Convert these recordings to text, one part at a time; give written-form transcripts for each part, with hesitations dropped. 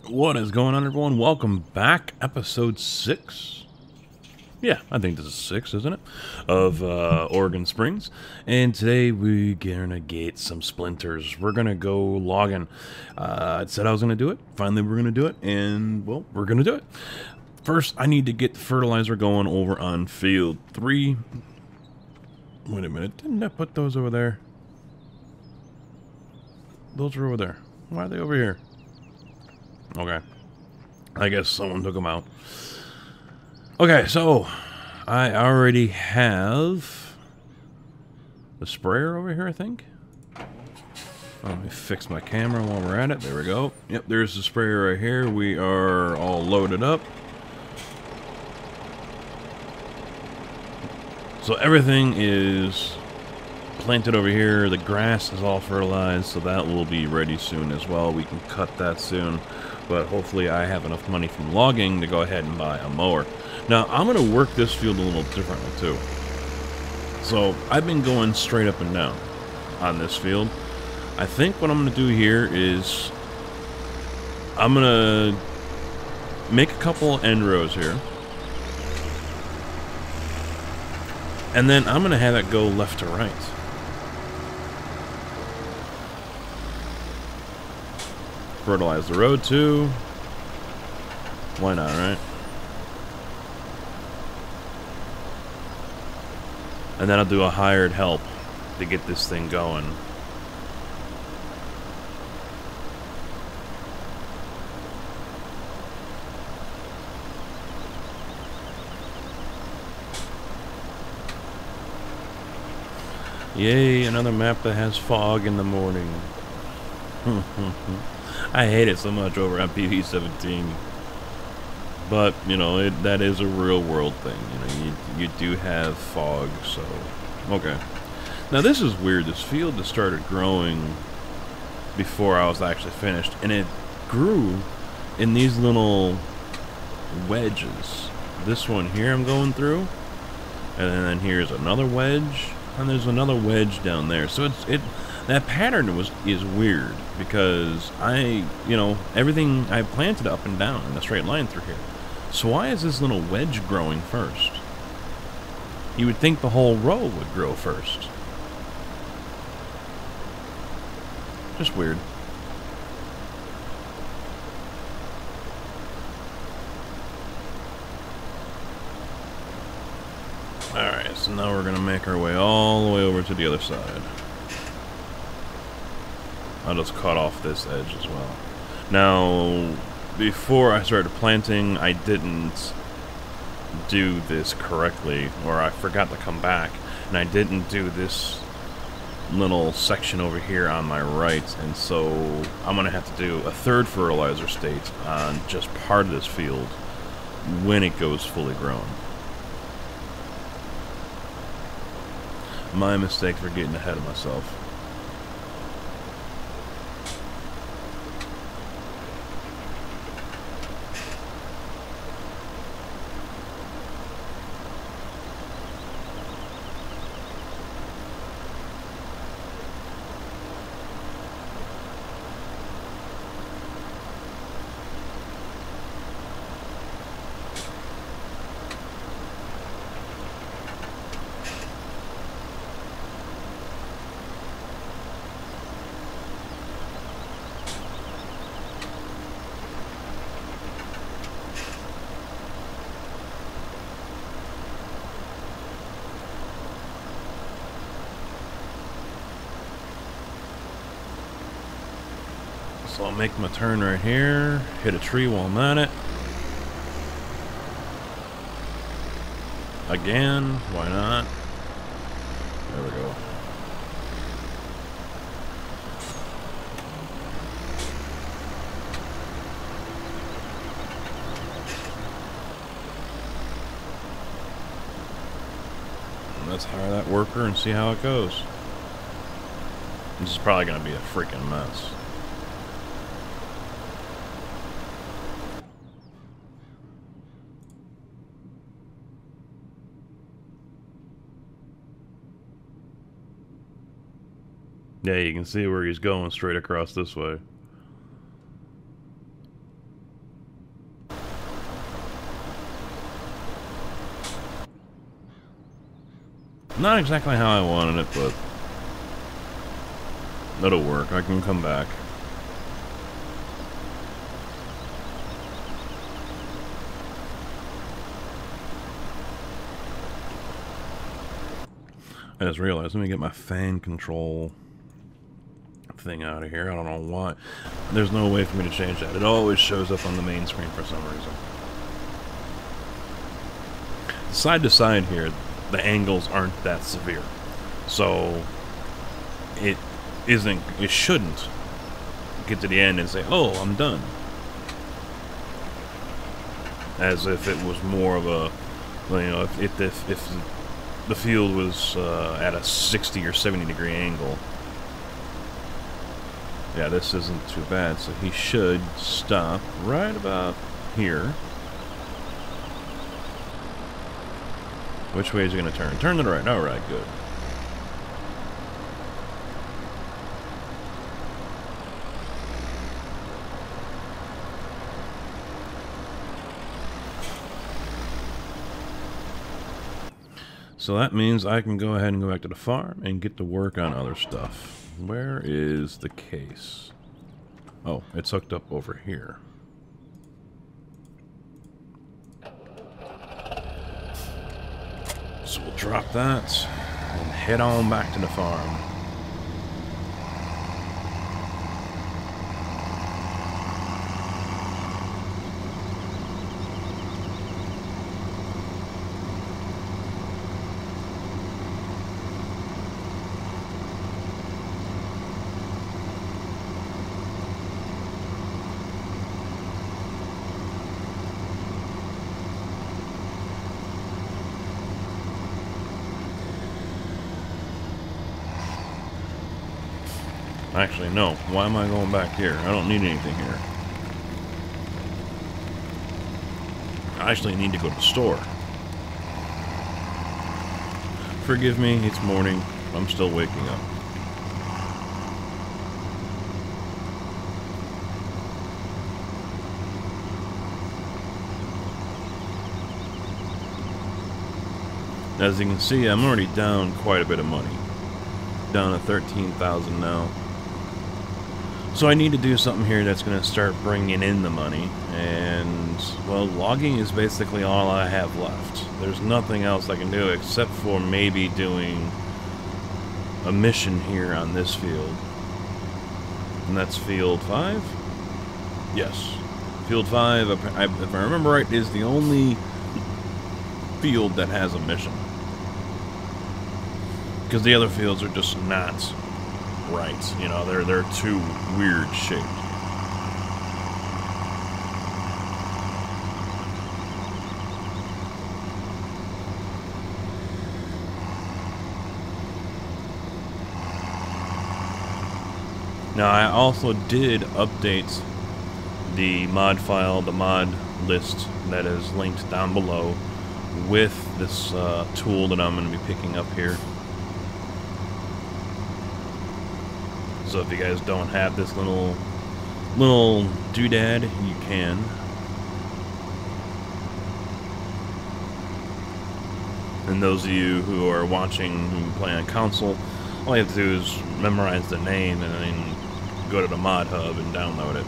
What is going on, everyone? Welcome back. Episode 6. Yeah, I think this is 6, isn't it? Of Oregon Springs. And today we're gonna get some splinters. We're gonna go logging. I said I was gonna do it. Finally, we're gonna do it. And, well, we're gonna do it. First, I need to get the fertilizer going over on field 3. Wait a minute. Didn't I put those over there? Those are over there. Why are they over here? Okay. I guess someone took them out. Okay, so I already have the sprayer over here, I think. Let me fix my camera while we're at it. There we go. Yep, there's the sprayer right here. We are all loaded up. So everything is planted over here. The grass is all fertilized, so that will be ready soon as well. We can cut that soon. But hopefully I have enough money from logging to go ahead and buy a mower. Now, I'm going to work this field a little differently, too. So, I've been going straight up and down on this field. I think what I'm going to do here is I'm going to make a couple end rows here. And then I'm going to have it go left to right. Fertilize the road too. Why not, right? And then I'll do a hired help to get this thing going. Yay, another map that has fog in the morning. I hate it so much over on PV17. But, you know, that is a real world thing. You know, you do have fog, so... Okay. Now, this is weird. This field just started growing before I was actually finished. And it grew in these little wedges. This one here I'm going through. And then here's another wedge. And there's another wedge down there. So that pattern is weird because everything I planted up and down in a straight line through here. So why is this little wedge growing first? You would think the whole row would grow first. Just weird. Alright, so now we're gonna make our way all the way over to the other side. I'll just cut off this edge as well. Now, before I started planting, I didn't do this correctly, or I forgot to come back, and I didn't do this little section over here on my right, and so I'm going to have to do a third fertilizer state on just part of this field when it goes fully grown. My mistake for getting ahead of myself. So I'll make my turn right here, hit a tree while I'm at it. Again, why not? There we go. And let's hire that worker and see how it goes. This is probably going to be a freaking mess. Yeah, you can see where he's going straight across this way. Not exactly how I wanted it, but that'll work. I can come back. I just realized, let me get my fan control thing out of here. I don't know why. There's no way for me to change that. It always shows up on the main screen for some reason. Side to side here, the angles aren't that severe. So it shouldn't get to the end and say, oh, I'm done. As if it was more of a, you know, if the field was at a 60 or 70 degree angle. Yeah, this isn't too bad, so he should stop right about here. Which way is he going to turn? Turn to the right. Alright, good. So that means I can go ahead and go back to the farm and get to work on other stuff. Where is the case? Oh, it's hooked up over here. So we'll drop that and head on back to the farm. Actually, no. Why am I going back here? I don't need anything here. I actually need to go to the store. Forgive me, it's morning. I'm still waking up. As you can see, I'm already down quite a bit of money. Down to 13,000 now. So I need to do something here that's going to start bringing in the money, and, well, logging is basically all I have left. There's nothing else I can do except for maybe doing a mission here on this field. And that's field 5? Yes. Field 5, if I remember right, is the only field that has a mission. Because the other fields are just not right, you know, they're too weird shaped. Now I also did update the mod file, the mod list that is linked down below with this tool that I'm going to be picking up here. So if you guys don't have this little doodad, you can. And those of you who are watching who play on console, all you have to do is memorize the name and then go to the mod hub and download it.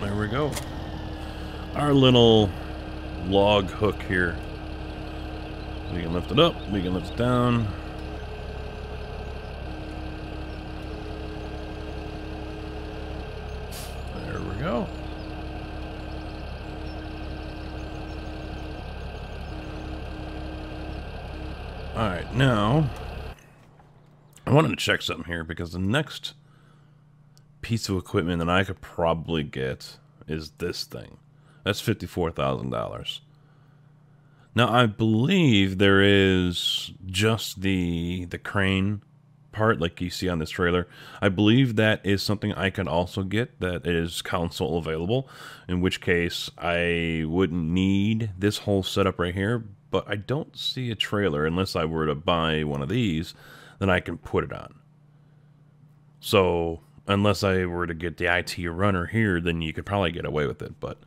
There we go. Our little log hook here. We can lift it up, we can lift it down. There we go. Alright, now I wanted to check something here because the next piece of equipment that I could probably get is this thing. That's $54,000. Now, I believe there is just the crane part like you see on this trailer. I believe that is something I can also get that is console available, in which case I wouldn't need this whole setup right here, but I don't see a trailer unless I were to buy one of these, then I can put it on. So, unless I were to get the IT runner here, then you could probably get away with it, but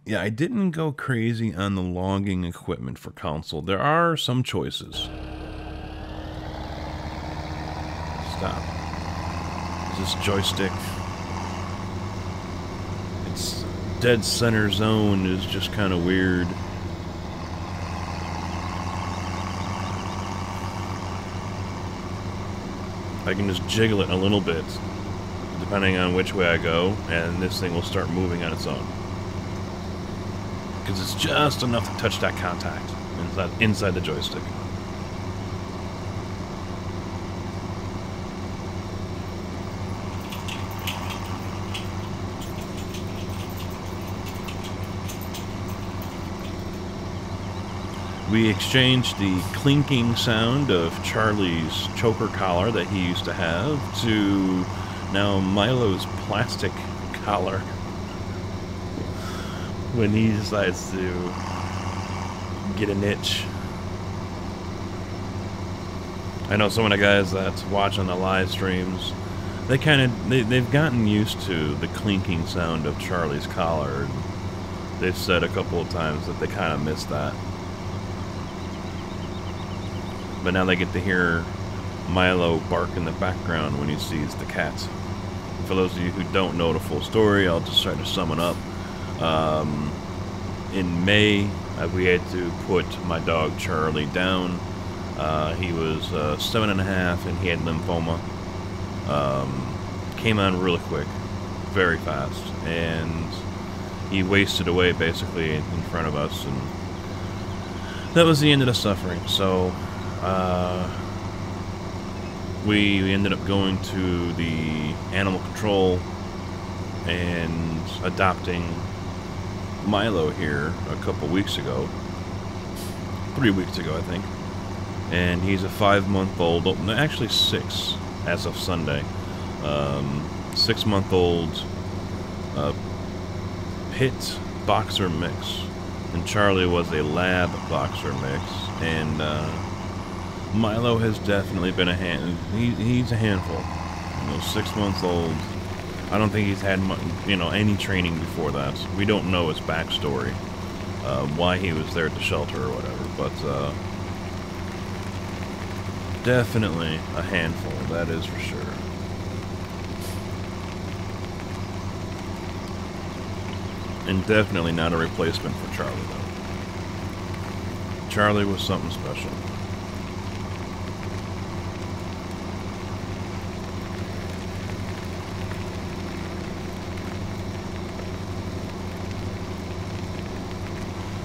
yeah, I didn't go crazy on the logging equipment for console. There are some choices. Stop. This joystick. Its dead center zone is just kind of weird. I can just jiggle it a little bit, depending on which way I go, and this thing will start moving on its own. Because it's just enough to touch that contact inside the joystick. We exchanged the clinking sound of Charlie's choker collar that he used to have to now Milo's plastic collar when he decides to get an itch. I know some of the guys that watch on the live streams, they've gotten used to the clinking sound of Charlie's collar. They've said a couple of times that they kind of miss that. But now they get to hear Milo bark in the background when he sees the cats. For those of you who don't know the full story, I'll just try to sum it up. In May, we had to put my dog Charlie down. He was 7.5 and he had lymphoma. Came on really quick, very fast, and he wasted away basically in front of us, and that was the end of the suffering. So we ended up going to the animal control and adopting Milo here a couple weeks ago. 3 weeks ago, I think. And he's a 5-month-old, actually 6 as of Sunday. 6-month-old pit boxer mix. And Charlie was a lab boxer mix. And Milo has definitely been he's a handful. 6 months old. I don't think he's had any training before that. We don't know his backstory, why he was there at the shelter or whatever, but definitely a handful, that is for sure. And definitely not a replacement for Charlie, though. Charlie was something special.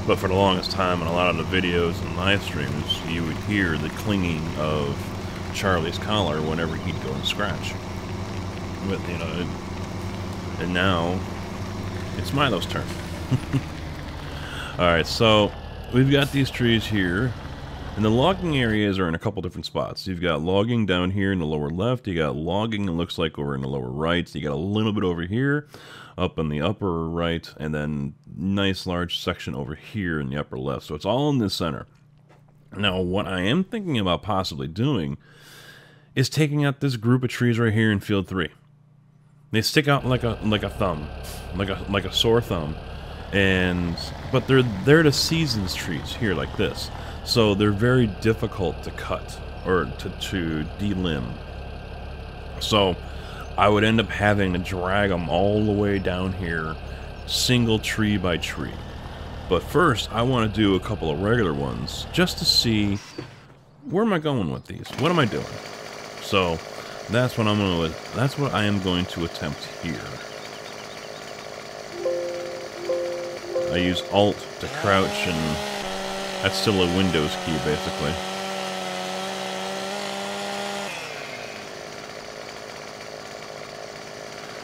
But for the longest time, in a lot of the videos and live streams, you would hear the clinging of Charlie's collar whenever he'd go and scratch. But, and now it's Milo's turn. Alright, so we've got these trees here, and the logging areas are in a couple different spots. You've got logging down here in the lower left, you got logging, it looks like, over in the lower right, so you got a little bit over here, up in the upper right, and then nice large section over here in the upper left. So it's all in the center. Now, what I am thinking about possibly doing is taking out this group of trees right here in field 3. They stick out like a thumb, like a sore thumb, but they're the seasons trees here like this. So they're very difficult to cut or to delimb. So I would end up having to drag them all the way down here, single tree by tree. But first, I want to do a couple of regular ones, just to see where am I going with these. What am I doing? So that's what I am going to attempt here. I use Alt to crouch, and that's still a Windows key, basically.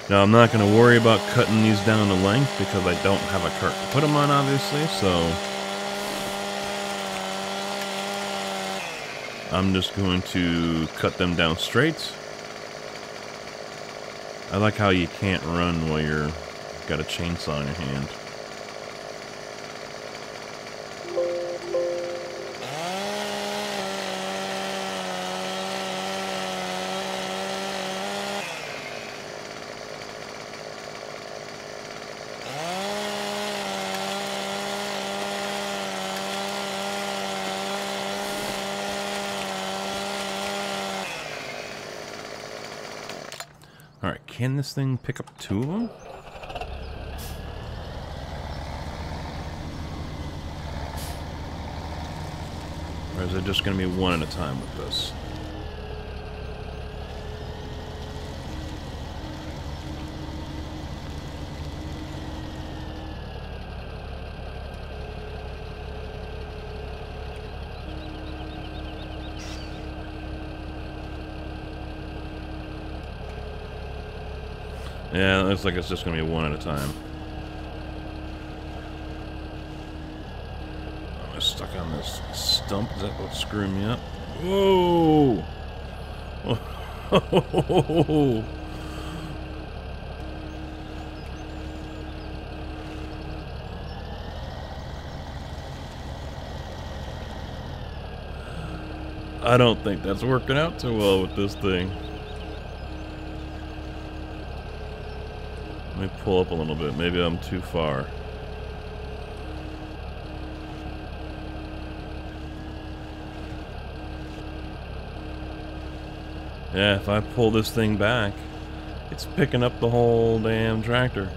Now, I'm not going to worry about cutting these down to length because I don't have a cart to put them on, obviously, so I'm just going to cut them down straight. I like how you can't run while you're got a chainsaw in your hand. Alright, can this thing pick up 2 of them? Or is it just going to be 1 at a time with this? Yeah, it looks like it's just going to be 1 at a time. I'm stuck on this stump. Is that what's screwing me up? Whoa! Oh! I don't think that's working out too well with this thing. Let me pull up a little bit. Maybe I'm too far. Yeah, if I pull this thing back, it's picking up the whole damn tractor.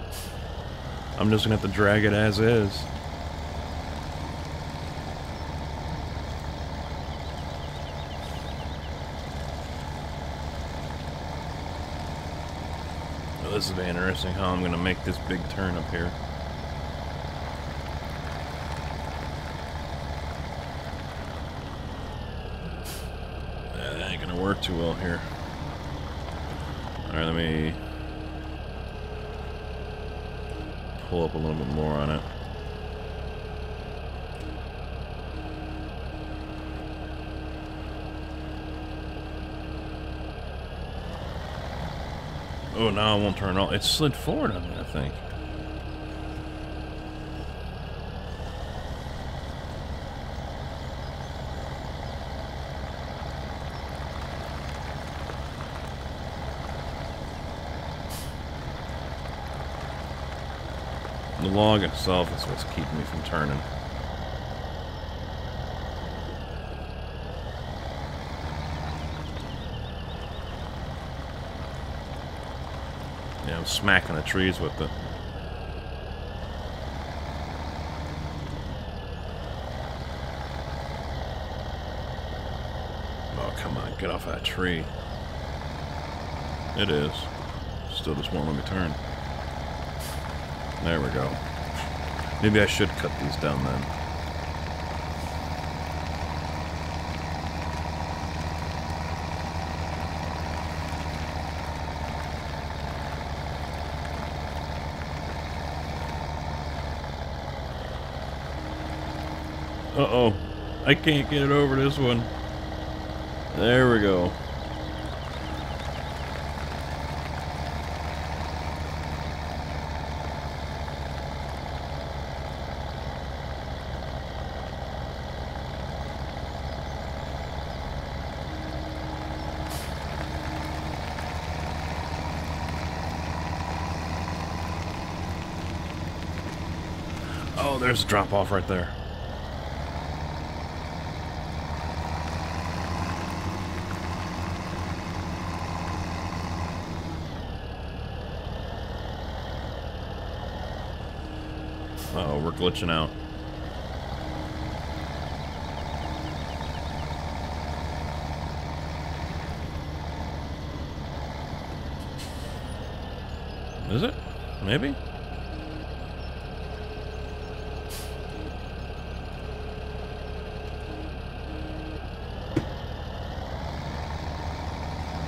I'm just gonna have to drag it as is. Well, this is very interesting how I'm gonna make this big turn up here. That ain't gonna work too well here. Alright, let me pull up a little bit more on it. Oh, now it won't turn off. It slid forward on me, I think. The log itself is what's keeping me from turning. Yeah, I'm smacking the trees with it. Oh, come on, get off that tree. It is. Still just won't let me turn. There we go. Maybe I should cut these down then. Uh-oh. I can't get it over this one. There we go. Oh, there's a drop off right there. Uh-oh, we're glitching out. Is it? Maybe?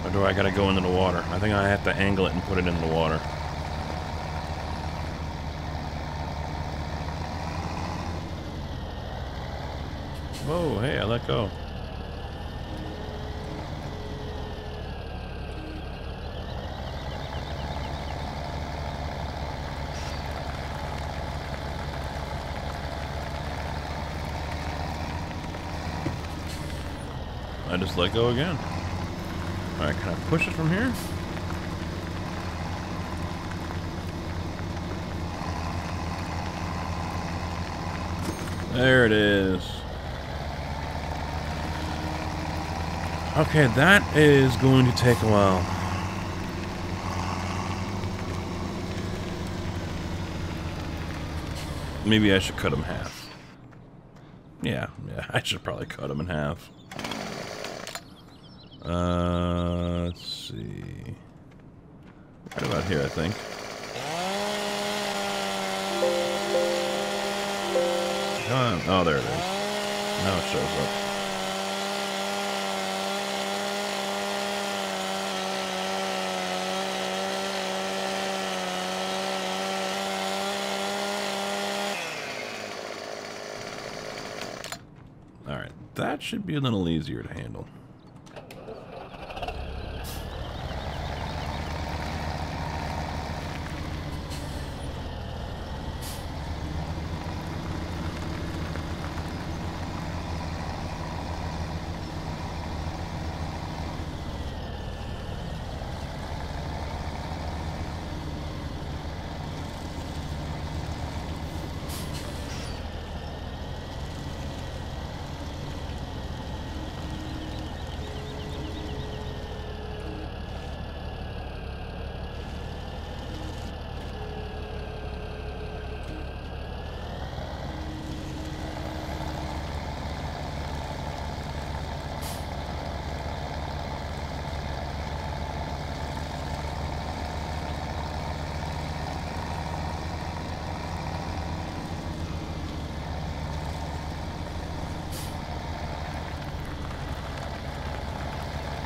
Or do I gotta go into the water? I think I have to angle it and put it in the water. Whoa, hey, I let go. I just let go again. Alright, can I push it from here? There it is. Okay, that is going to take a while. Maybe I should cut them in half. Yeah, I should probably cut them in half. Let's see. Right about here, I think. Come on. Oh, there it is. Now it shows up. Alright, that should be a little easier to handle.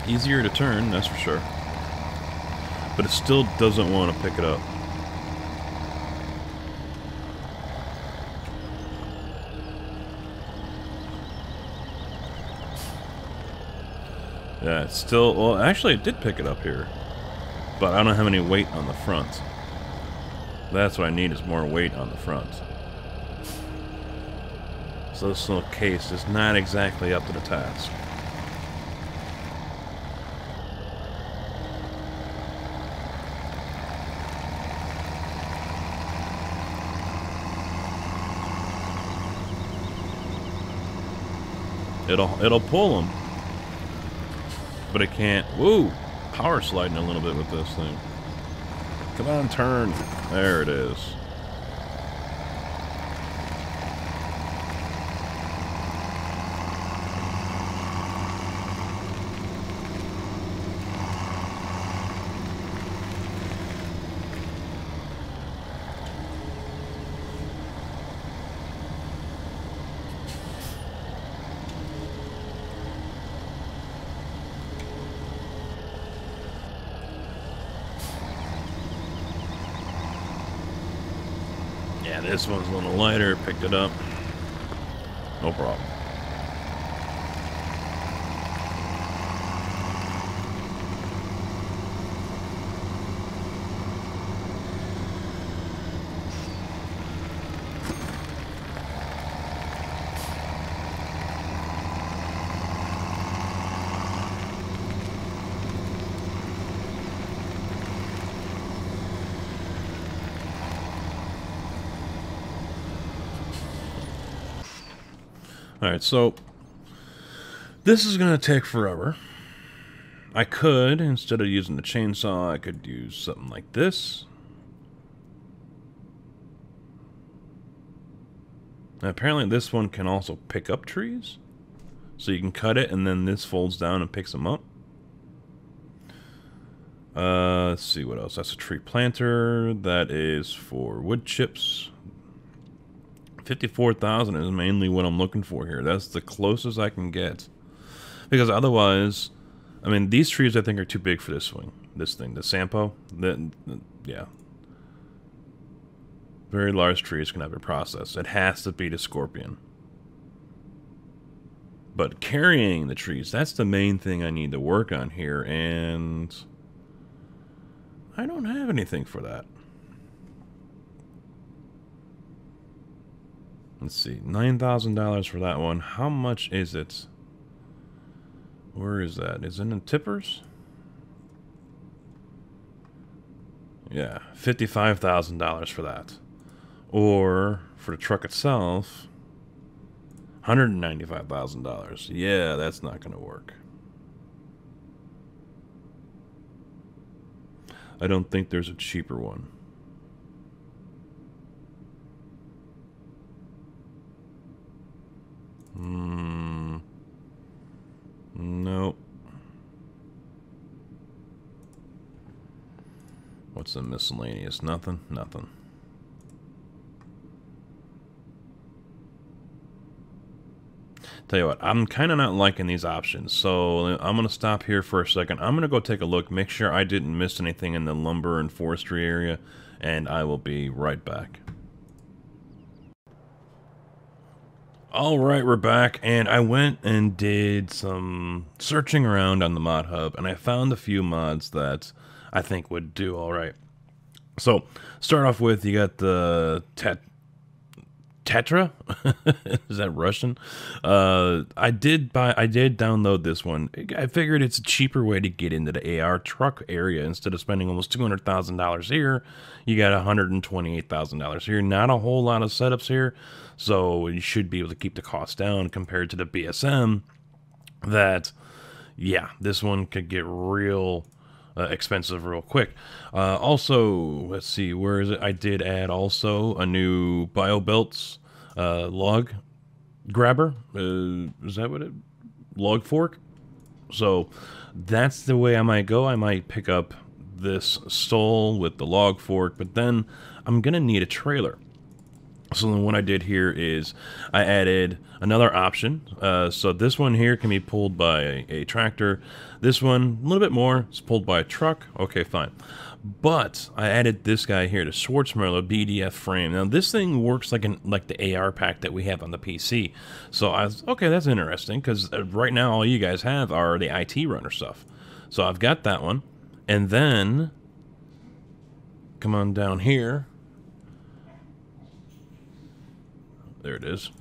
Easier to turn, that's for sure. But it still doesn't want to pick it up. Yeah, it's still... Well, actually, it did pick it up here. But I don't have any weight on the front. That's what I need, is more weight on the front. So this little case is not exactly up to the task. It'll pull them, but it can't. Woo! Power sliding a little bit with this thing. Come on, turn. There it is. Yeah, this one's a little lighter. Picked it up. No problem. Alright, so this is going to take forever. I could, instead of using the chainsaw, I could use something like this. Now, apparently this one can also pick up trees. So you can cut it and then this folds down and picks them up. Let's see what else. That's a tree planter. That is for wood chips. 54,000 is mainly what I'm looking for here. That's the closest I can get. Because otherwise, I mean, these trees I think are too big for this thing. The Sampo. Yeah. Very large trees can have a process. It has to be the Scorpion. But carrying the trees, that's the main thing I need to work on here, and I don't have anything for that. Let's see, $9,000 for that one. How much is it Where is that? Is it in tippers? Yeah, $55,000 for that. Or for the truck itself, $195,000. Yeah, that's not going to work. I don't think there's a cheaper one. Nope. What's the miscellaneous? Nothing? Nothing. Tell you what, I'm kind of not liking these options, so I'm going to stop here for a second. I'm going to go take a look, make sure I didn't miss anything in the lumber and forestry area, and I will be right back. Alright, we're back, and I went and did some searching around on the mod hub, and I found a few mods that I think would do alright. So, start off with, you got the Tetra? Is that Russian? I did download this one. I figured it's a cheaper way to get into the AR truck area. Instead of spending almost $200,000 here, you got $128,000 here. Not a whole lot of setups here, so you should be able to keep the cost down compared to the BSM. That, yeah, this one could get real expensive real quick. Also, let's see, where is it? I did add also a new BioBelts log grabber. Is that what it? Log fork? So that's the way I might go. I might pick up this stole with the log fork, but then I'm gonna need a trailer. So then what I did here is I added another option. So this one here can be pulled by a tractor. This one, a little bit more, is pulled by a truck. Okay, fine. But I added this guy here, the Schwarzmüller BDF frame. Now this thing works like the AR pack that we have on the PC. So I was, okay, that's interesting, because right now all you guys have are the IT runner stuff. So I've got that one. And then, come on down here. There it is.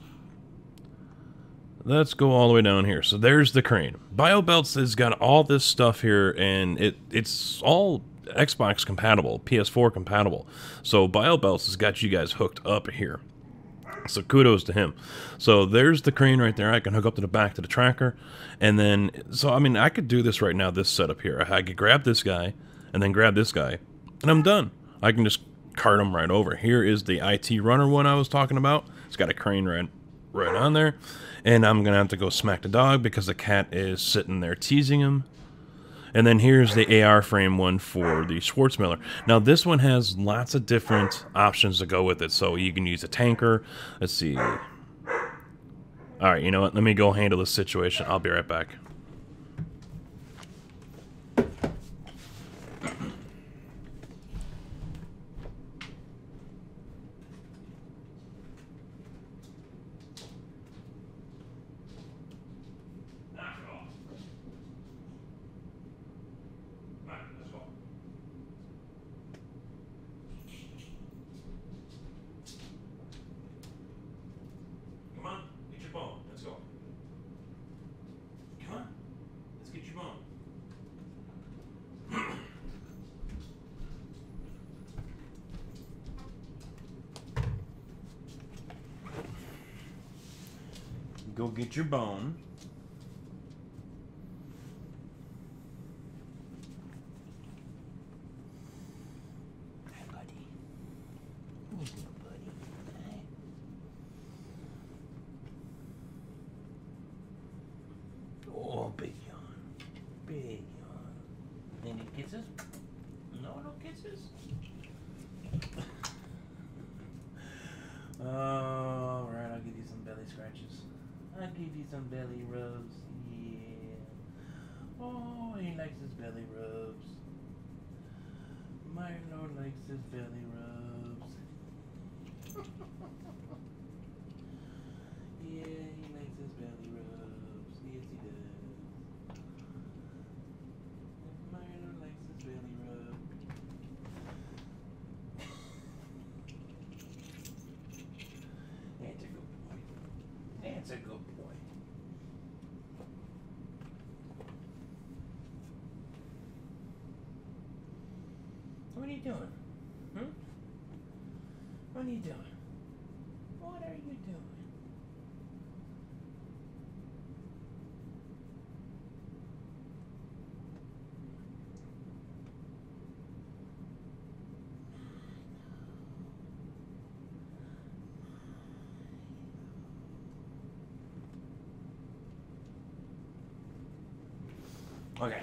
Let's go all the way down here. So there's the crane. BioBelts has got all this stuff here, and it's all Xbox compatible, PS4 compatible. So BioBelts has got you guys hooked up here. So kudos to him. So there's the crane right there. I can hook up to the back to the tracker. And then, so I mean, I could do this right now, this setup here. I could grab this guy, and then grab this guy, and I'm done. I can just cart them right over. Here is the IT runner one I was talking about. It's got a crane right on there. And I'm going to have to go smack the dog because the cat is sitting there teasing him. And then here's the AR frame one for the Schwarzmüller. Now this one has lots of different options to go with it. So you can use a tanker. Let's see. Alright, you know what? Let me go handle this situation. I'll be right back. Go get your bone. Hi, buddy. Where's my buddy? Hi. Oh, big yawn. Big yawn. Any kisses? No, no kisses? Alright, I'll give you some belly scratches. I'll give you some belly rubs. Yeah. Oh, he likes his belly rubs. My Lord likes his belly rubs. Yeah, he likes his belly rubs. Yes, he does. My Lord likes his belly rubs. That's a good boy. That's a good boy. What are you doing? Hmm? What are you doing? What are you doing? Okay,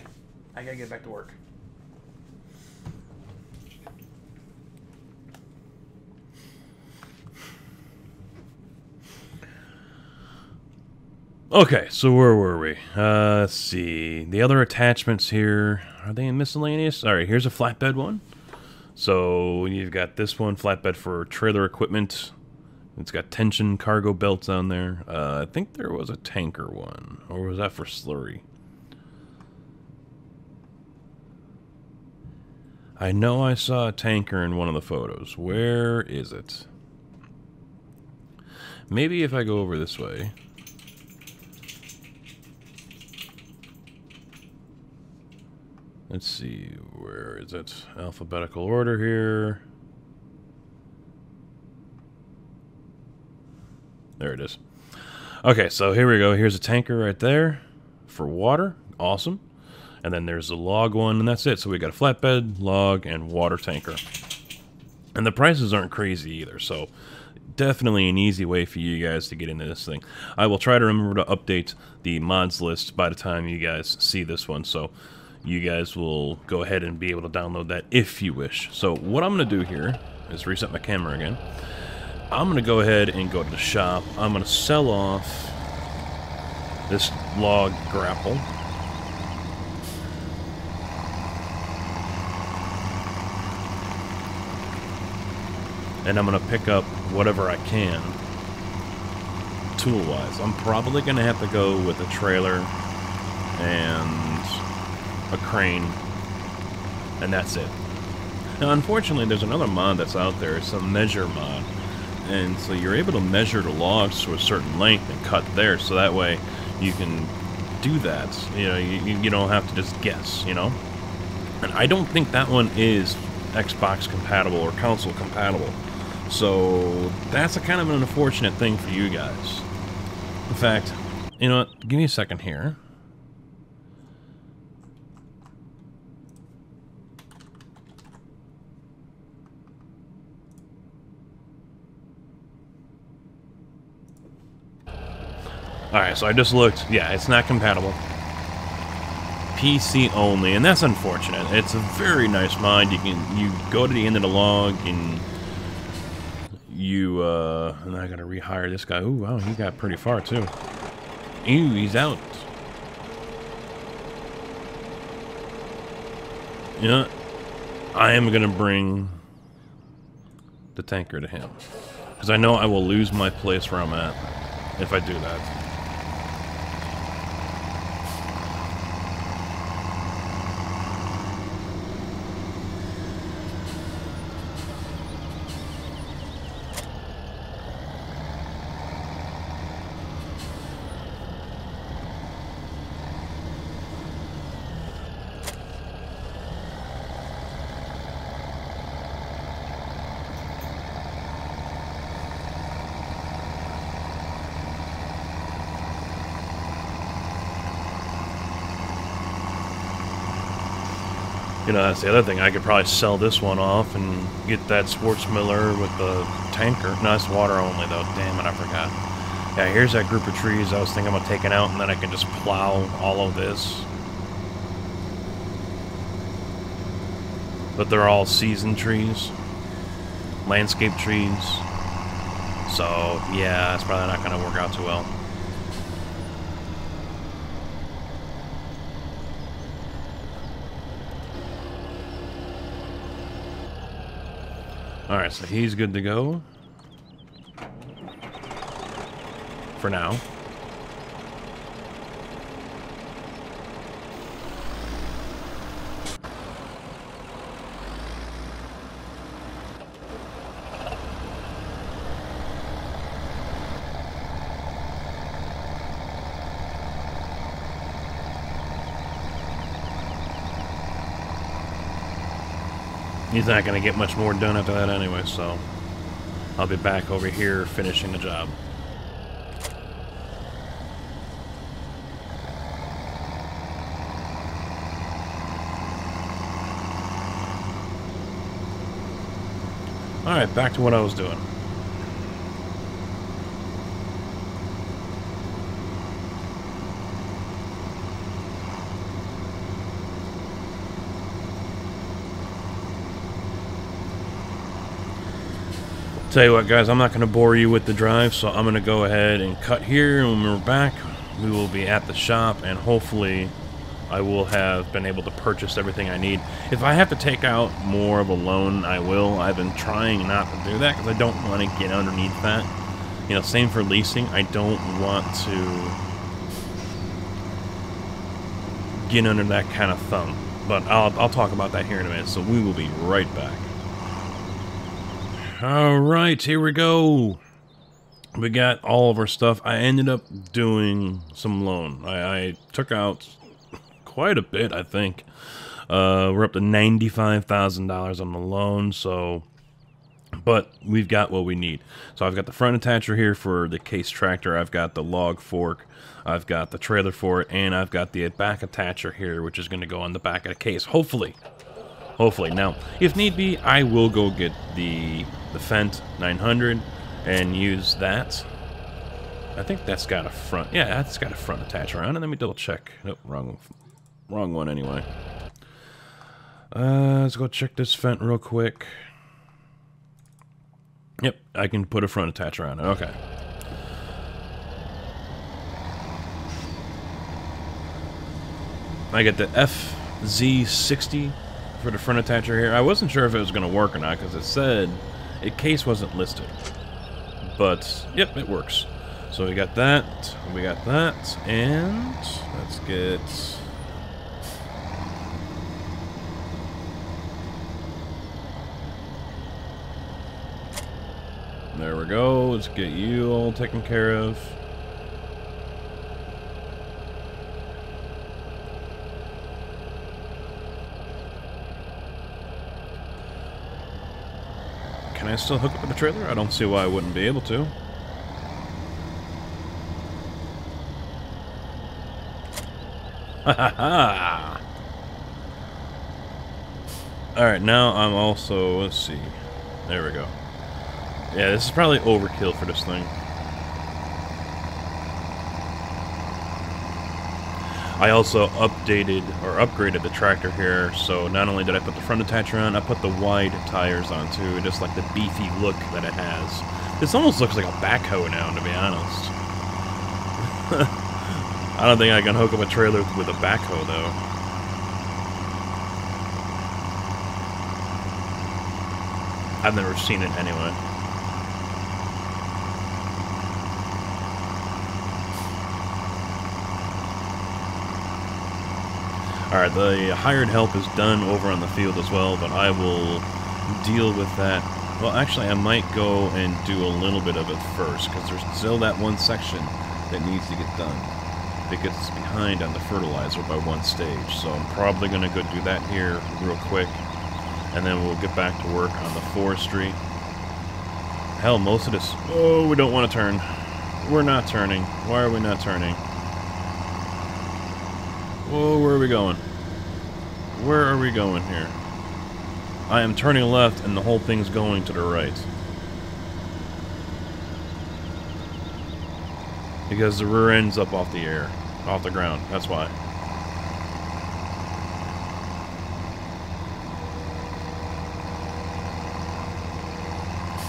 I gotta get back to work. Okay, so where were we? Let's see. The other attachments here, are they in miscellaneous? All right, here's a flatbed one. So you've got this one, flatbed for trailer equipment. It's got tension cargo belts on there. I think there was a tanker one, or was that for slurry? I know I saw a tanker in one of the photos. Where is it? Maybe if I go over this way. Let's see, where is it? Alphabetical order here. There it is. Okay, so here we go. Here's a tanker right there for water. Awesome. And then there's the log one, and that's it. So we got a flatbed, log, and water tanker. And the prices aren't crazy either, so definitely an easy way for you guys to get into this thing. I will try to remember to update the mods list by the time you guys see this one, so you guys will go ahead and be able to download that if you wish. So what I'm going to do here is reset my camera again. I'm going to go ahead and go to the shop. I'm going to sell off this log grapple. And I'm going to pick up whatever I can tool-wise. I'm probably going to have to go with a trailer and a crane, and that's it. Now, unfortunately, there's another mod that's out there. It's a measure mod, and so you're able to measure the logs to a certain length and cut there, so that way you can do that. You know, you don't have to just guess, you know? And I don't think that one is Xbox compatible or console compatible, so that's a kind of an unfortunate thing for you guys. In fact, you know what? Give me a second here. Alright, so I just looked. Yeah, it's not compatible. PC only, and that's unfortunate. It's a very nice mod. You go to the end of the log, and you, and I gotta rehire this guy. Ooh, wow, he got pretty far, too. Ew, he's out. You know, I am gonna bring the tanker to him. Because I know I will lose my place where I'm at if I do that. You know, that's the other thing. I could probably sell this one off and get that Sportsmiller with the tanker. No, it's water only, though. Damn it, I forgot. Yeah, here's that group of trees I was thinking about taking out, and then I can just plow all of this. But they're all season trees. Landscape trees. So, yeah, it's probably not going to work out too well. Alright, so he's good to go. For now. He's not going to get much more done after that anyway, so I'll be back over here finishing the job. Alright, back to what I was doing. Tell you what, guys, I'm not going to bore you with the drive, so I'm going to go ahead and cut here, and when we're back, we will be at the shop, and hopefully I will have been able to purchase everything I need. If I have to take out more of a loan, I will. I've been trying not to do that, because I don't want to get underneath that. You know, same for leasing. I don't want to get under that kind of thumb. But I'll talk about that here in a minute, so we will be right back. Alright, here we go. We got all of our stuff. I ended up doing some loan. I took out quite a bit, I think. We're up to $95,000 on the loan, so... But we've got what we need. So I've got the front attacher here for the case tractor. I've got the log fork. I've got the trailer for it. And I've got the back attacher here, which is going to go on the back of the case. Hopefully. Hopefully. Now, if need be, I will go get the Fendt 900 and use that. I think that's got a front. Yeah, that's got a front attacher on it. Let me double check. Nope, wrong one anyway. Let's go check this Fendt real quick. Yep, I can put a front attacher on it. Okay. I get the Ep.6 for the front attacher here. I wasn't sure if it was going to work or not because it said the case wasn't listed. But, yep, it works. So we got that, and let's get... There we go. Let's get you all taken care of. Can I still hook up with the trailer? I don't see why I wouldn't be able to. Ha ha ha! Alright, now I'm also... Let's see. There we go. Yeah, this is probably overkill for this thing. I also upgraded the tractor here, so not only did I put the front attacher on, I put the wide tires on too, just like the beefy look that it has. This almost looks like a backhoe now, to be honest. I don't think I can hook up a trailer with a backhoe, though. I've never seen it anyway. Alright, the hired help is done over on the field as well, but I will deal with that. Well, actually, I might go and do a little bit of it first, because there's still that one section that needs to get done, because it's behind on the fertilizer by one stage. So I'm probably going to go do that here real quick, and then we'll get back to work on the forestry. Hell, most of this... Oh, we don't want to turn. We're not turning. Why are we not turning? Whoa, where are we going? Where are we going here? I am turning left and the whole thing's going to the right. Because the rear end's up off the ground, that's why.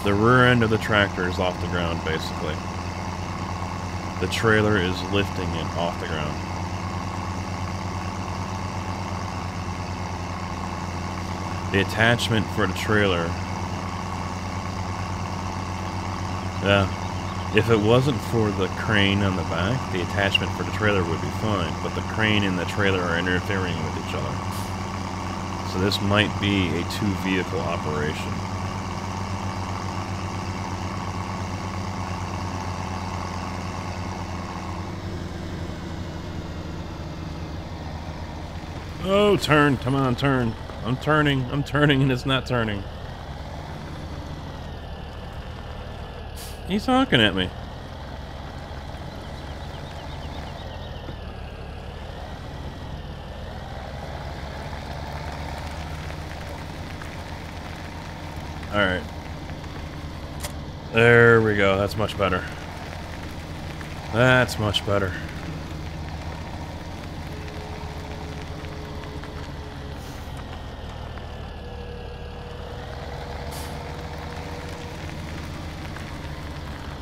The rear end of the tractor is off the ground, basically. The trailer is lifting it off the ground. The attachment for the trailer. Yeah. If it wasn't for the crane on the back, the attachment for the trailer would be fine. But the crane and the trailer are interfering with each other. So this might be a two-vehicle operation. Oh, turn. Come on, turn. I'm turning, and it's not turning. He's honking at me. Alright. There we go. That's much better. That's much better.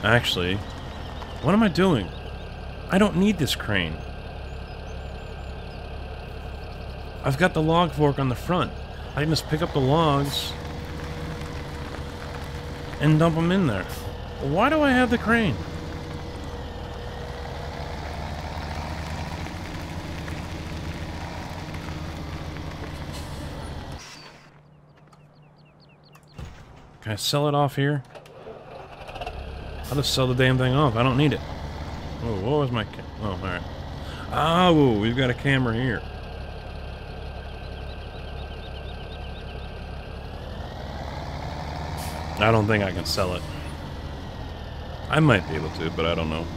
Actually, what am I doing? I don't need this crane. I've got the log fork on the front. I can just pick up the logs and dump them in there. Why do I have the crane? Can I sell it off here? I'll just sell the damn thing off. I don't need it. Oh, what was my... Oh, alright. Oh, we've got a camera here. I don't think I can sell it. I might be able to, but I don't know.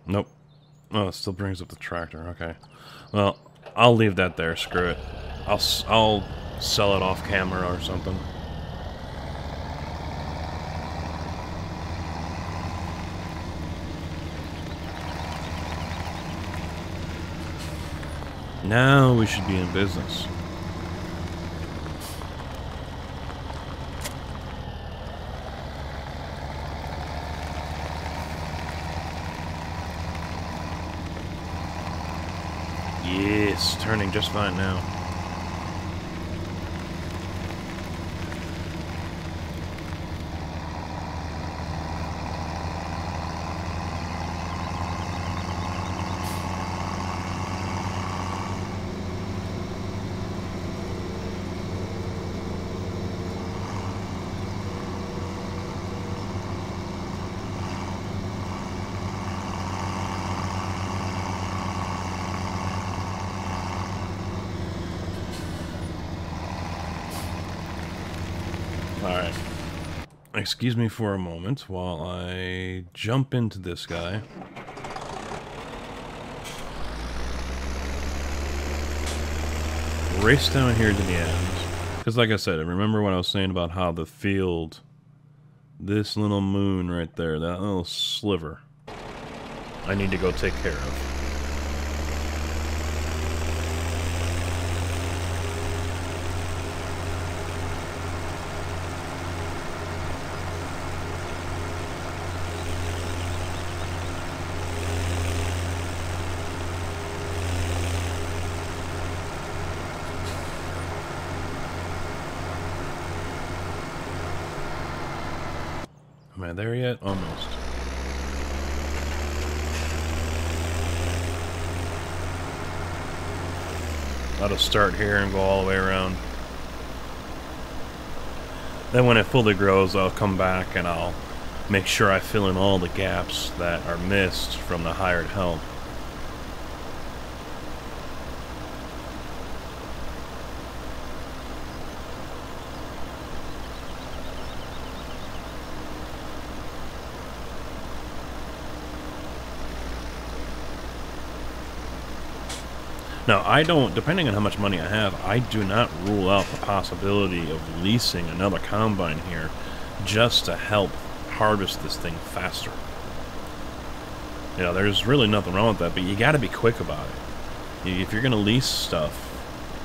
Nope. Oh, it still brings up the tractor. Okay. Well, I'll leave that there. Screw it. I'll sell it off camera or something. Now we should be in business. Yes, turning just fine now. Alright. Excuse me for a moment while I jump into this guy. Race down here to the end. Because like I said, remember what I was saying about how the field, this little moon right there, that little sliver, I need to go take care of. Am I there yet? Almost. I'll just start here and go all the way around. Then when it fully grows, I'll come back and I'll make sure I fill in all the gaps that are missed from the hired help. Now, I don't, depending on how much money I have, I do not rule out the possibility of leasing another combine here just to help harvest this thing faster. You know, there's really nothing wrong with that, but you gotta be quick about it. If you're gonna lease stuff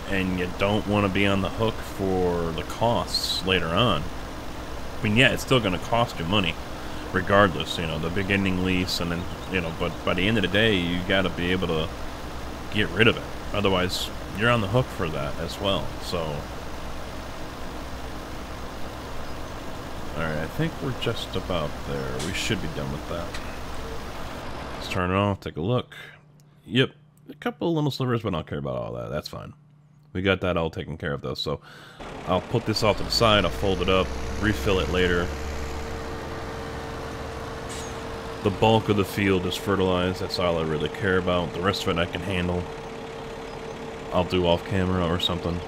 and you don't want to be on the hook for the costs later on, I mean, yeah, it's still gonna cost you money regardless, you know, the beginning lease, and then, you know, but by the end of the day, you gotta be able to get rid of it. Otherwise, you're on the hook for that as well. So, alright, I think we're just about there. We should be done with that. Let's turn it off, take a look. Yep, a couple of little slivers, but I don't care about all that. That's fine. We got that all taken care of, though. So, I'll put this off to the side, I'll fold it up, refill it later. The bulk of the field is fertilized. That's all I really care about. The rest of it I can handle. I'll do off camera or something.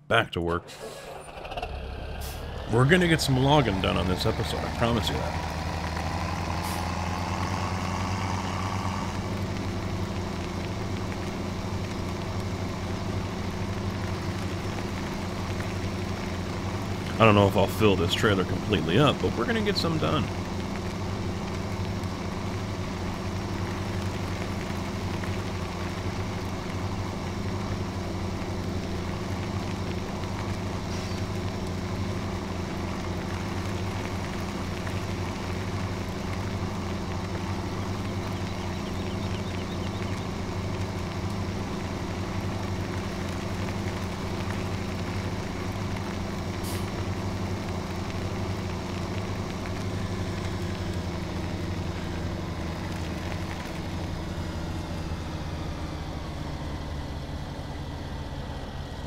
Back to work. We're gonna get some logging done on this episode, I promise you that. I don't know if I'll fill this trailer completely up, but we're gonna get some done.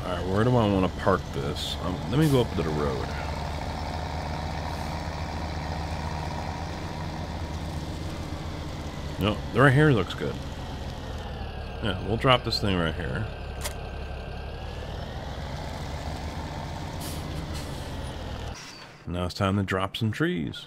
Alright, where do I want to park this? Let me go up to the road. No, right here looks good. Yeah, we'll drop this thing right here. Now it's time to drop some trees.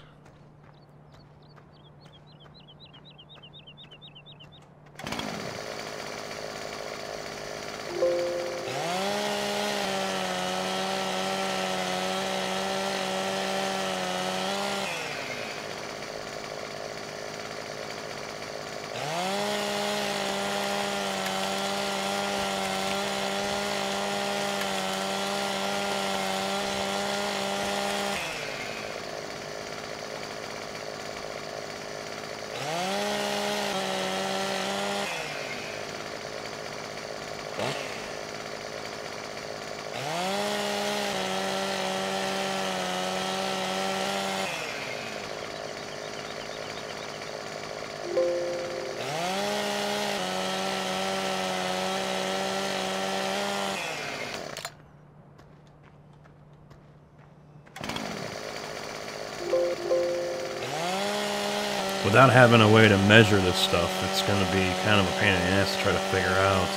Without having a way to measure this stuff, it's going to be kind of a pain in the ass to try to figure out,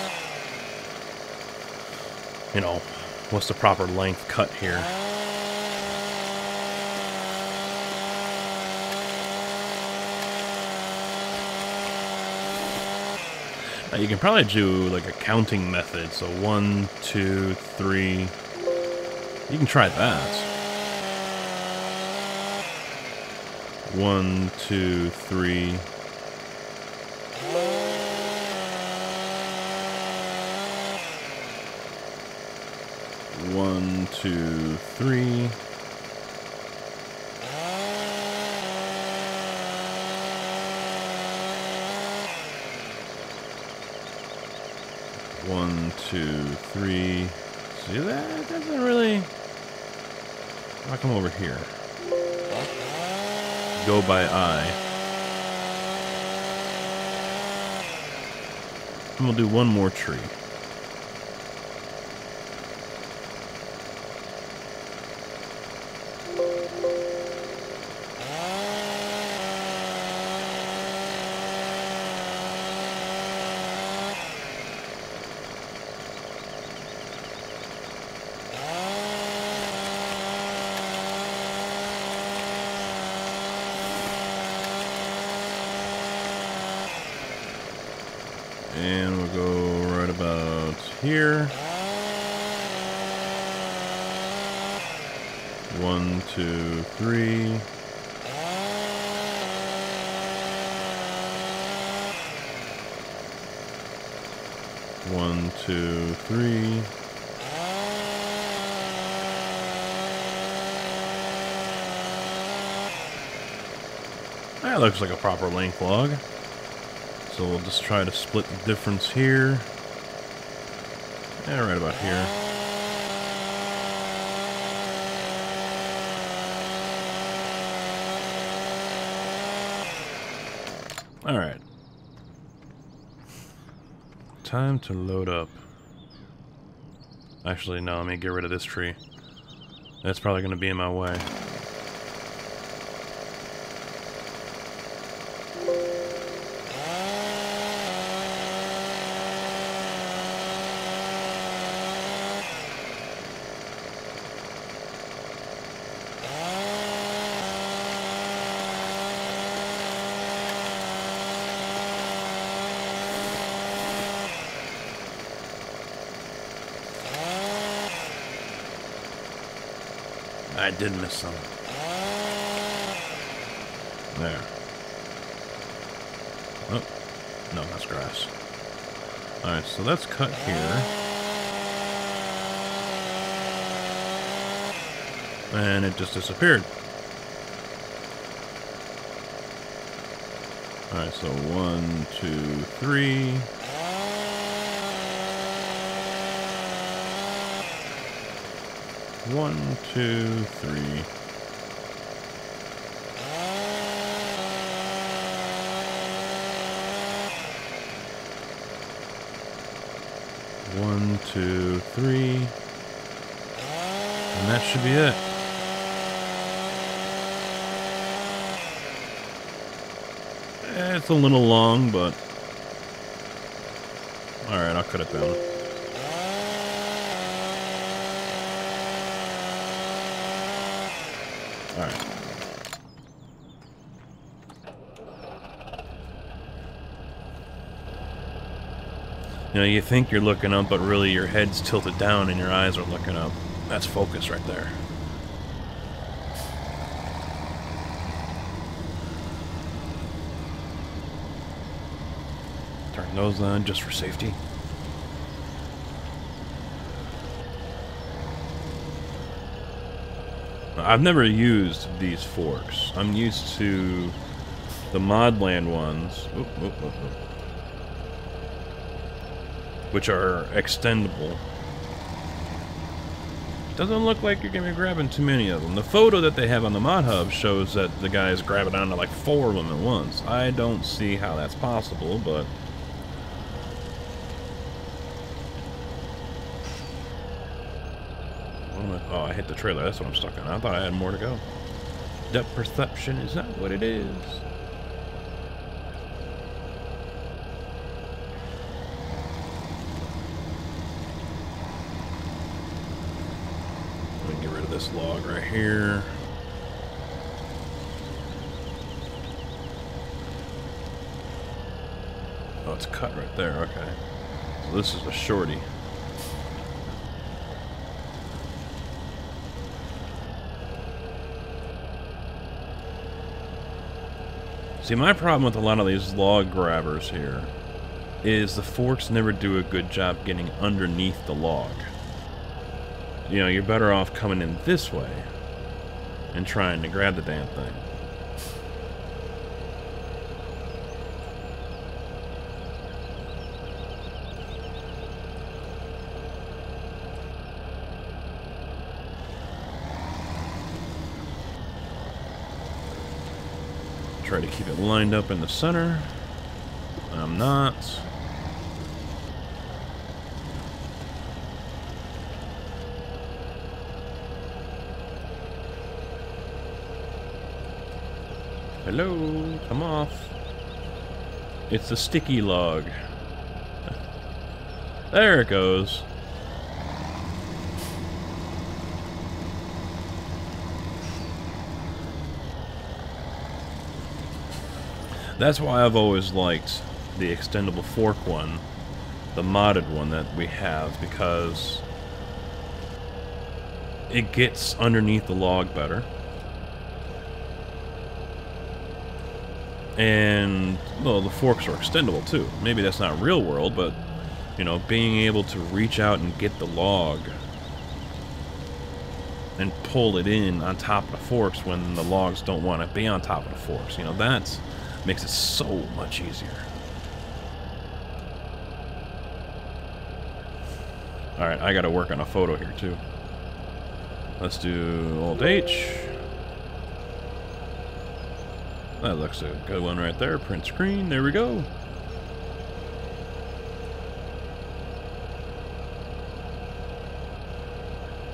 you know, what's the proper length cut here. Now you can probably do like a counting method, so 1, 2, 3. You can try that. 1, 2, 3. One, two, three. One, two, three. See that? It doesn't really. I'll come over here. Go by eye. And we'll do one more tree. And we'll go right about here. 1, 2, 3. One, two, three. That looks like a proper length log. So we'll just try to split the difference here. Yeah, right about here. Alright. Time to load up. Actually, no, let me get rid of this tree. That's probably going to be in my way. I did miss some. There. Oh, no, that's grass. Alright, so that's cut here. And it just disappeared. Alright, so 1, 2, 3. One, two, three. One, two, three. And that should be it. It's a little long, but... Alright, I'll cut it down. Alright. You know, you think you're looking up, but really your head's tilted down and your eyes are looking up. That's focus right there. Turn those on just for safety. I've never used these forks. I'm used to the Modland ones, which are extendable. Doesn't look like you're gonna be grabbing too many of them. The photo that they have on the Mod Hub shows that the guy is grabbing onto like 4 of them at once. I don't see how that's possible, but... Oh, I hit the trailer. That's what I'm stuck on. I thought I had more to go. Depth perception is not what it is. Let me get rid of this log right here. Oh, it's cut right there. Okay. So this is a shorty. See, my problem with a lot of these log grabbers here is the forks never do a good job getting underneath the log. You know, you're better off coming in this way and trying to grab the damn thing. Try to keep it lined up in the center. I'm not. Hello, come off. It's the sticky log. There it goes. That's why I've always liked the extendable fork one, the modded one that we have, because it gets underneath the log better. And, well, the forks are extendable too. Maybe that's not real world, but, you know, being able to reach out and get the log and pull it in on top of the forks when the logs don't want to be on top of the forks, you know, that's... makes it so much easier. Alright, I gotta work on a photo here too. Let's do Alt-H. That looks a good one right there. Print screen. There we go.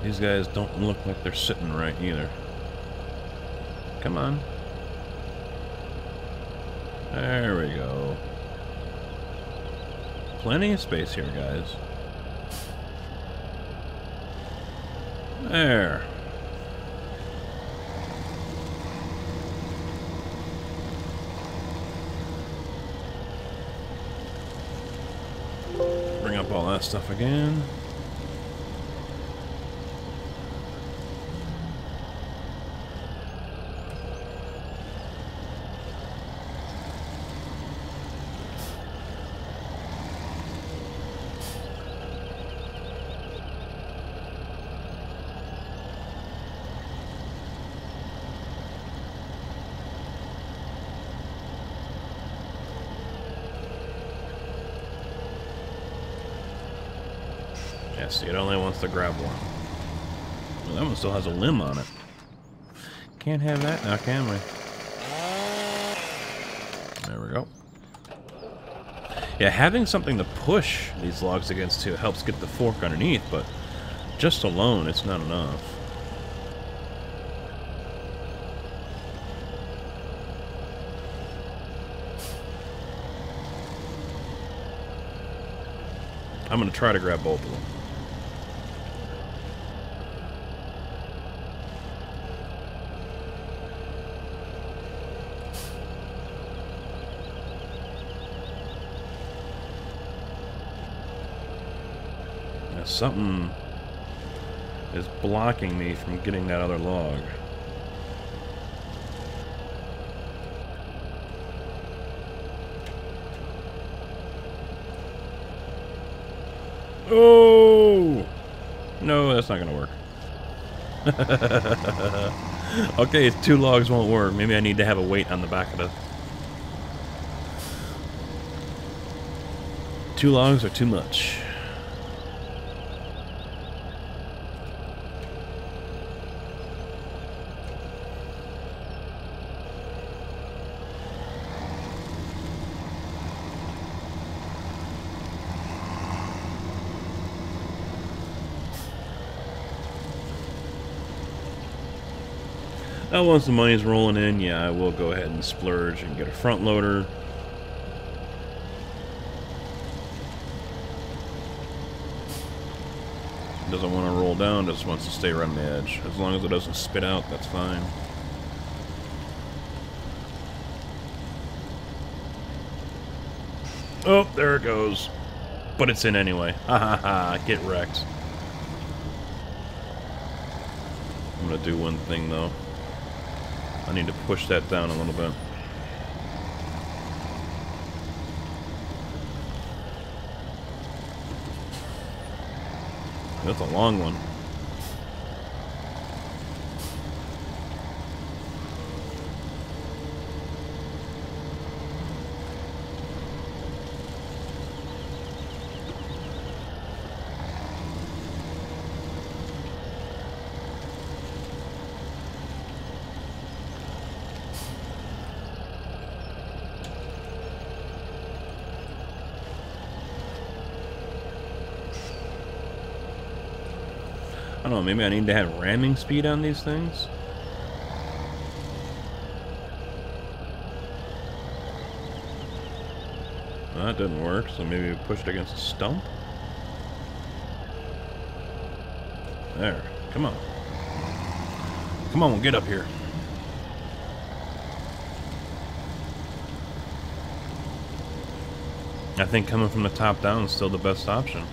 These guys don't look like they're sitting right either. Come on. There we go. Plenty of space here, guys. There. Bring up all that stuff again. Yeah, see, it only wants to grab one. Well, that one still has a limb on it. Can't have that now, can we? There we go. Yeah, having something to push these logs against too helps get the fork underneath, but just alone, it's not enough. I'm going to try to grab both of them. Now, something is blocking me from getting that other log. Oh! No, that's not gonna work. Okay, if 2 logs won't work, maybe I need to have a weight on the back of the... 2 logs are too much. Now, once the money's rolling in, yeah, I will go ahead and splurge and get a front loader. Doesn't want to roll down, just wants to stay right on the edge. As long as it doesn't spit out, that's fine. Oh, there it goes. But it's in anyway. Ha ha ha, get wrecked. I'm gonna do one thing though. I need to push that down a little bit. That's a long one. I don't know, maybe I need to have ramming speed on these things? Well, that didn't work, so maybe we pushed against a stump? There, come on. Come on, we'll get up here. I think coming from the top down is still the best option.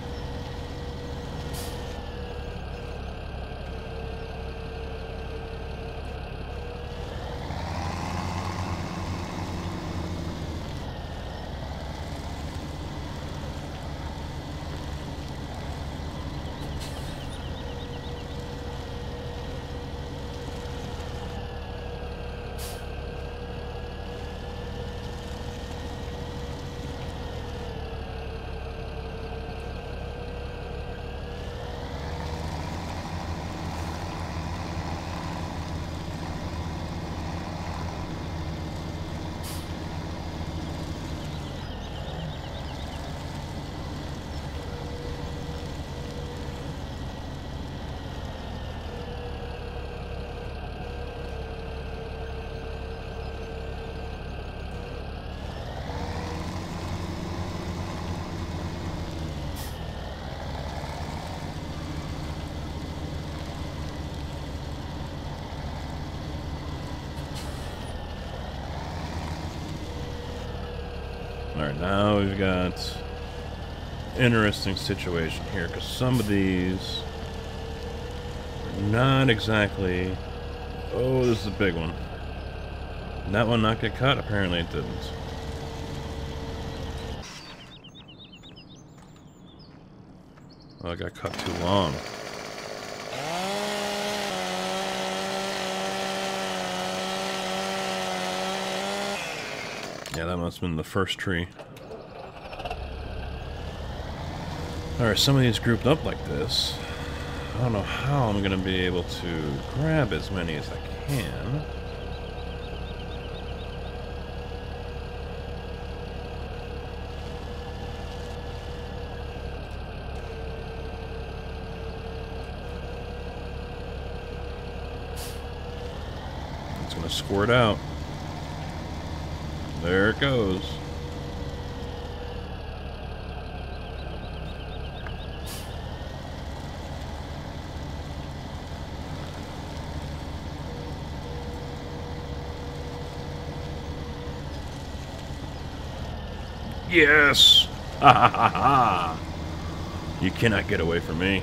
Alright, now we've got interesting situation here, because some of these are not exactly... Oh, this is a big one. Did that one not get cut? Apparently it didn't. Oh, it got cut too long. Yeah, that must have been the first tree. Alright, some of these grouped up like this. I don't know how I'm going to be able to grab as many as I can. It's going to squirt out. There it goes. Yes! Ha ha ha ha! You cannot get away from me.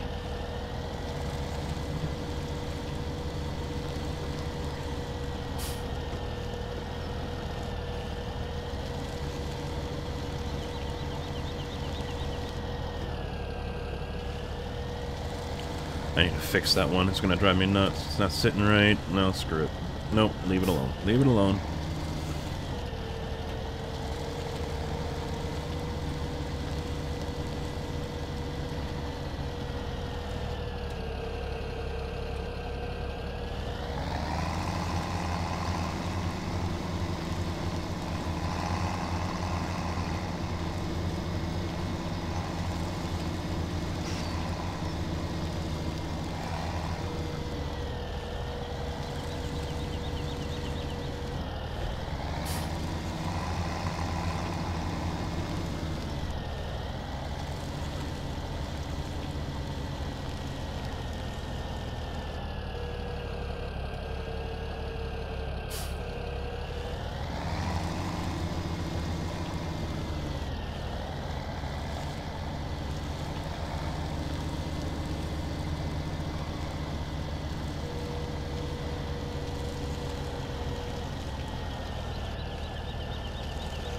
I need to fix that one. It's going to drive me nuts. It's not sitting right. No, screw it. Nope, leave it alone. Leave it alone.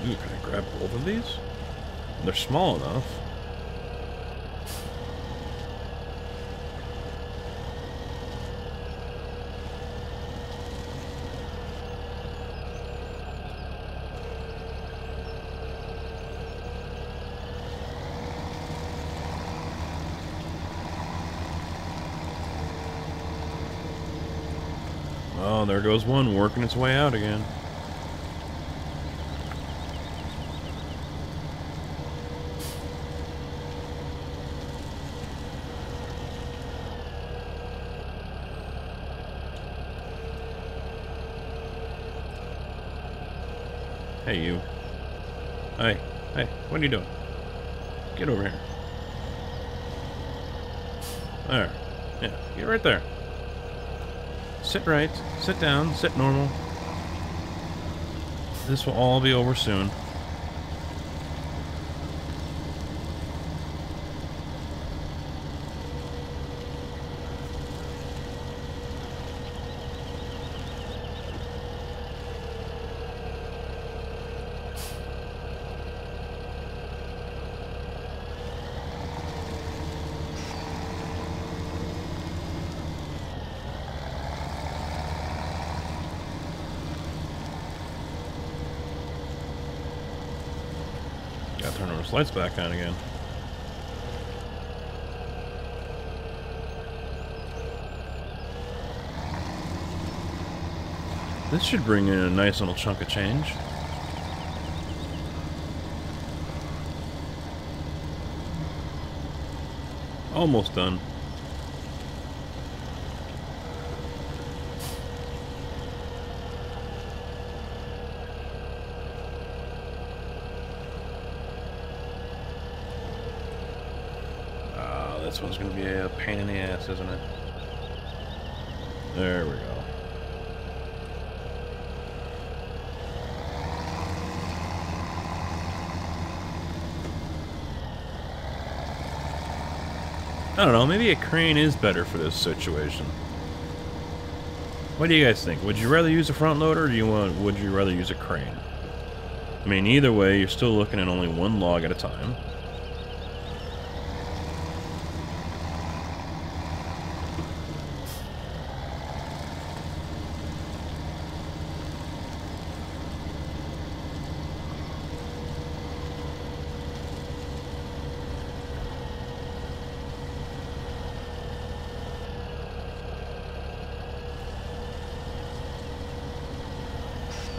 Ooh, can I grab both of these? They're small enough. Oh, there goes one working its way out again. Hey, you. Hey, what are you doing? Get over here. There. Yeah, get right there. Sit right, sit down, sit normal. This will all be over soon. Gotta turn those lights back on again. This should bring in a nice little chunk of change. Almost done. This one's going to be a pain in the ass, isn't it? There we go. I don't know, maybe a crane is better for this situation. What do you guys think? Would you rather use a front loader, or would you rather use a crane? I mean, either way, you're still looking at only one log at a time.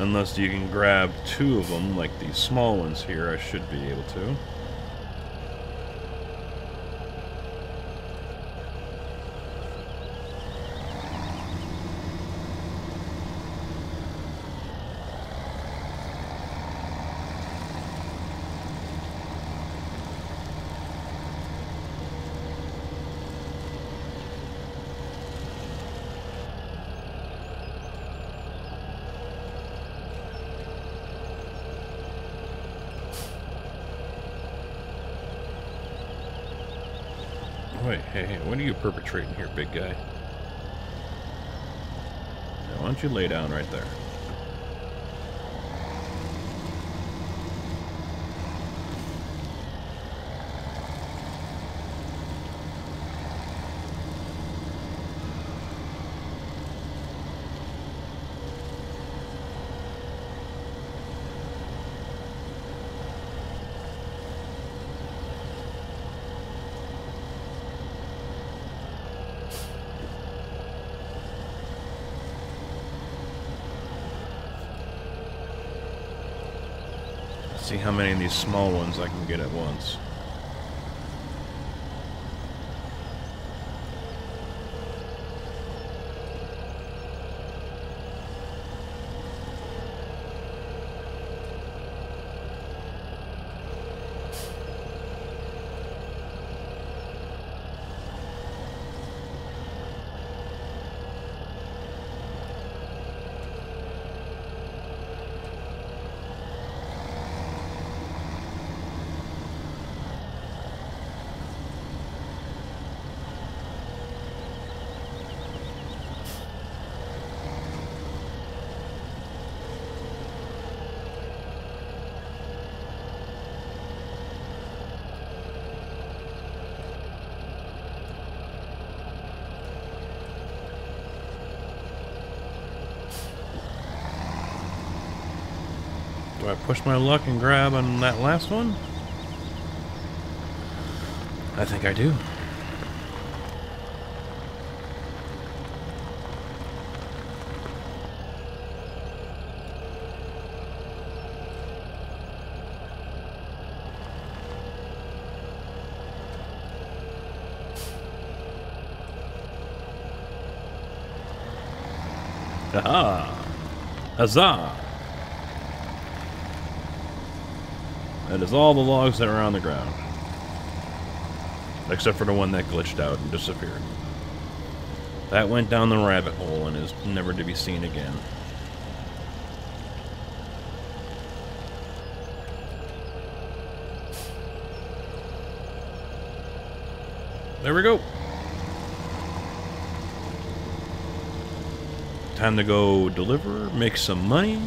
Unless you can grab two of them, like these small ones here, I should be able to. Wait, hey, what are you perpetrating here, big guy? Now, why don't you lay down right there? See how many of these small ones I can get at once. Do I push my luck and grab on that last one? I think I do. Aha! Huzzah! That is all the logs that are on the ground. Except for the one that glitched out and disappeared. That went down the rabbit hole and is never to be seen again. There we go. Time to go deliver, make some money.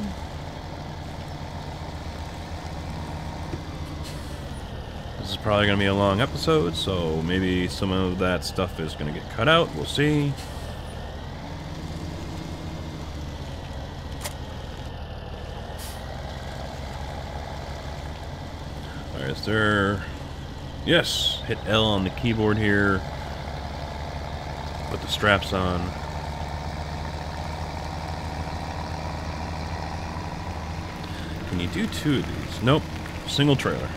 This is probably going to be a long episode, so maybe some of that stuff is going to get cut out. We'll see. Alright, is there... Yes! Hit L on the keyboard here. Put the straps on. Can you do two of these? Nope. Single trailer.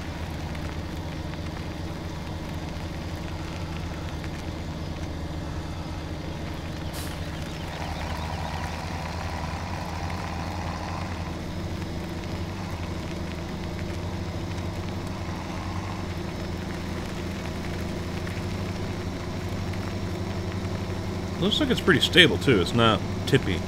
Looks like it's pretty stable too. It's not tippy.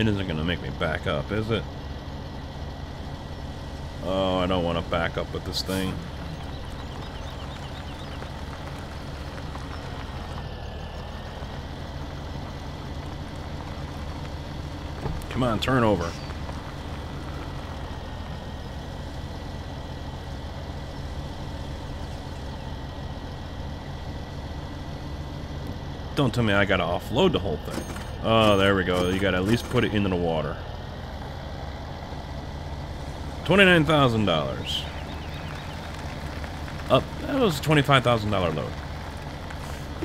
It isn't going to make me back up, is it? Oh, I don't want to back up with this thing. Come on, turn over. Don't tell me I gotta offload the whole thing. Oh, there we go. You gotta at least put it into the water. $29,000. Up. That was a $25,000 load.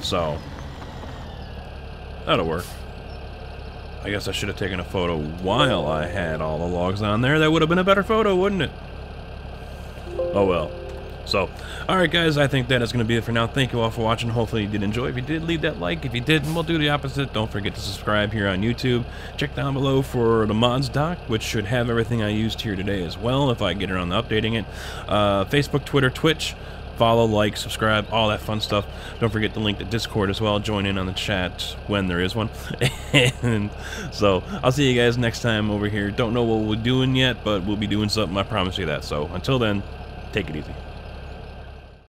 So, that'll work. I guess I should have taken a photo while I had all the logs on there. That would have been a better photo, wouldn't it? Oh well. So, alright guys, I think that is going to be it for now. Thank you all for watching. Hopefully you did enjoy. If you did, leave that like. If you didn't, we'll do the opposite. Don't forget to subscribe here on YouTube. Check down below for the mods doc, which should have everything I used here today as well, if I get around to updating it. Facebook, Twitter, Twitch. Follow, like, subscribe, all that fun stuff. Don't forget to link to Discord as well. Join in on the chat when there is one. And so, I'll see you guys next time over here. Don't know what we're doing yet, but we'll be doing something. I promise you that. So, until then, take it easy.